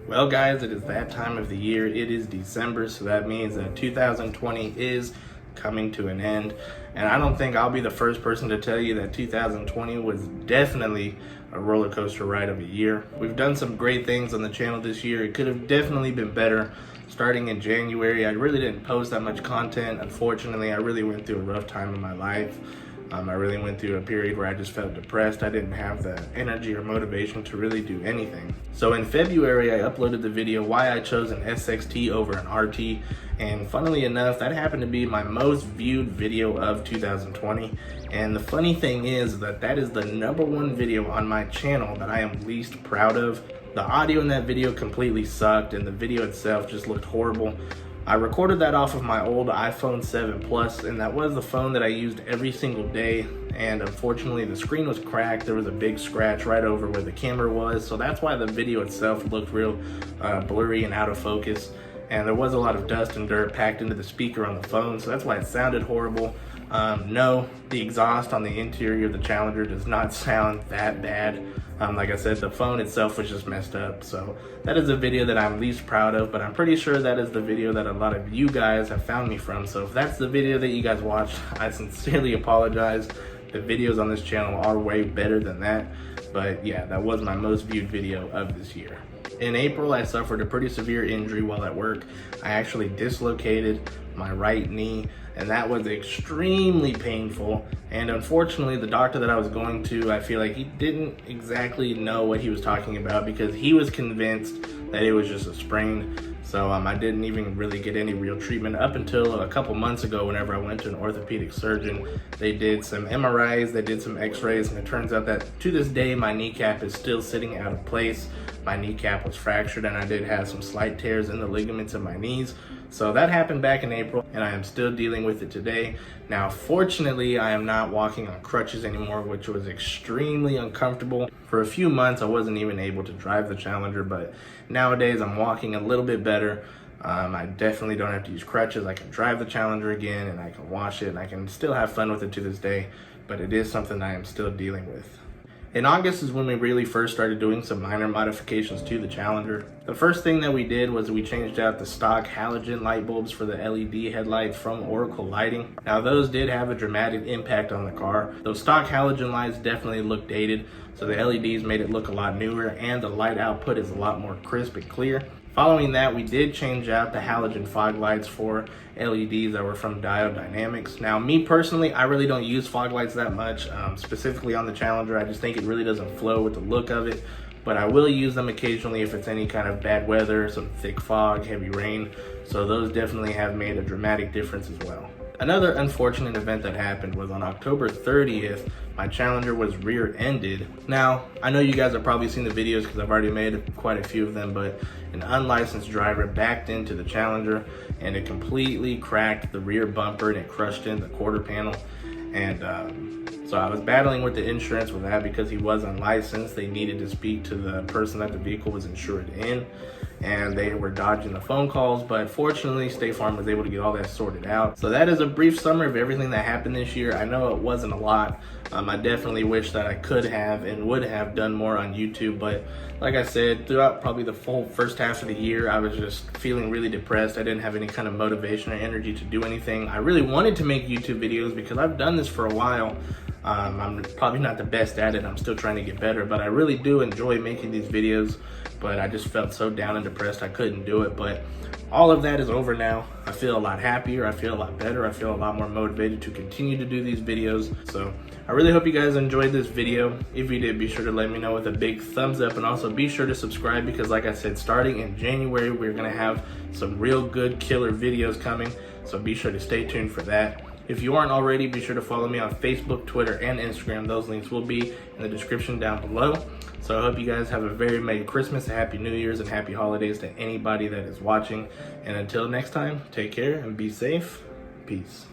Well guys, it is that time of the year. It is December, so that means that 2020 is coming to an end. And I don't think I'll be the first person to tell you that 2020 was definitely a roller coaster ride of a year. We've done some great things on the channel this year. It could have definitely been better. Starting in January, I really didn't post that much content. Unfortunately, I really went through a rough time in my life. I really went through a period where I just felt depressed. I didn't have the energy or motivation to really do anything. So in February, I uploaded the video why I chose an SXT over an RT. And funnily enough, that happened to be my most viewed video of 2020. And the funny thing is that that is the #1 video on my channel that I am least proud of. The audio in that video completely sucked and the video itself just looked horrible. I recorded that off of my old iPhone 7 Plus, and that was the phone that I used every single day. And unfortunately, the screen was cracked. There was a big scratch right over where the camera was. So that's why the video itself looked real blurry and out of focus. And there was a lot of dust and dirt packed into the speaker on the phone. So that's why it sounded horrible. No, the exhaust on the interior of the Challenger does not sound that bad. Like I said, the phone itself was just messed up. So that is a video that I'm least proud of, but I'm pretty sure that is the video that a lot of you guys have found me from. So if that's the video that you guys watched, I sincerely apologize. The videos on this channel are way better than that. But yeah, that was my most viewed video of this year. In April, I suffered a pretty severe injury while at work. I actually dislocated my right knee, and that was extremely painful. And unfortunately, the doctor that I was going to, I feel like he didn't exactly know what he was talking about, because he was convinced that it was just a sprain. So I didn't even really get any real treatment up until a couple months ago whenever I went to an orthopedic surgeon. They did some MRIs, they did some x-rays, and it turns out that to this day, my kneecap is still sitting out of place. My kneecap was fractured and I did have some slight tears in the ligaments of my knees. So that happened back in April and I am still dealing with it today. Now, fortunately, I am not walking on crutches anymore, which was extremely uncomfortable. For a few months, I wasn't even able to drive the Challenger, but nowadays I'm walking a little bit better. I definitely don't have to use crutches. I can drive the Challenger again and I can wash it and I can still have fun with it to this day, but it is something I am still dealing with. In August is when we really first started doing some minor modifications to the Challenger. The first thing that we did was we changed out the stock halogen light bulbs for the LED headlights from Oracle Lighting. Now those did have a dramatic impact on the car. Those stock halogen lights definitely look dated, so the LEDs made it look a lot newer and the light output is a lot more crisp and clear. Following that, we did change out the halogen fog lights for LEDs that were from Diode Dynamics. Now, me personally, I really don't use fog lights that much, specifically on the Challenger. I just think it really doesn't flow with the look of it, but I will use them occasionally if it's any kind of bad weather, some thick fog, heavy rain. So those definitely have made a dramatic difference as well. Another unfortunate event that happened was on October 30th, my Challenger was rear-ended. Now, I know you guys have probably seen the videos because I've already made quite a few of them, but an unlicensed driver backed into the Challenger and it completely cracked the rear bumper and it crushed in the quarter panel. And so I was battling with the insurance with that because he was unlicensed. They needed to speak to the person that the vehicle was insured in, and they were dodging the phone calls, but fortunately State Farm was able to get all that sorted out. So that is a brief summary of everything that happened this year. I know it wasn't a lot. I definitely wish that I could have and would have done more on YouTube, but like I said, throughout probably the full first half of the year, I was just feeling really depressed. I didn't have any kind of motivation or energy to do anything. I really wanted to make YouTube videos because I've done this for a while. I'm probably not the best at it. I'm still trying to get better, but I really do enjoy making these videos, but I just felt so down and depressed I couldn't do it. But all of that is over now. I feel a lot happier. I feel a lot better. I feel a lot more motivated to continue to do these videos. So I really hope you guys enjoyed this video. If you did, be sure to let me know with a big thumbs up, and also be sure to subscribe because like I said, starting in January, we're gonna have some real good killer videos coming. So be sure to stay tuned for that. If you aren't already, be sure to follow me on Facebook, Twitter, and Instagram. Those links will be in the description down below. So I hope you guys have a very Merry Christmas, a Happy New Year's, and Happy Holidays to anybody that is watching. And until next time, take care and be safe. Peace.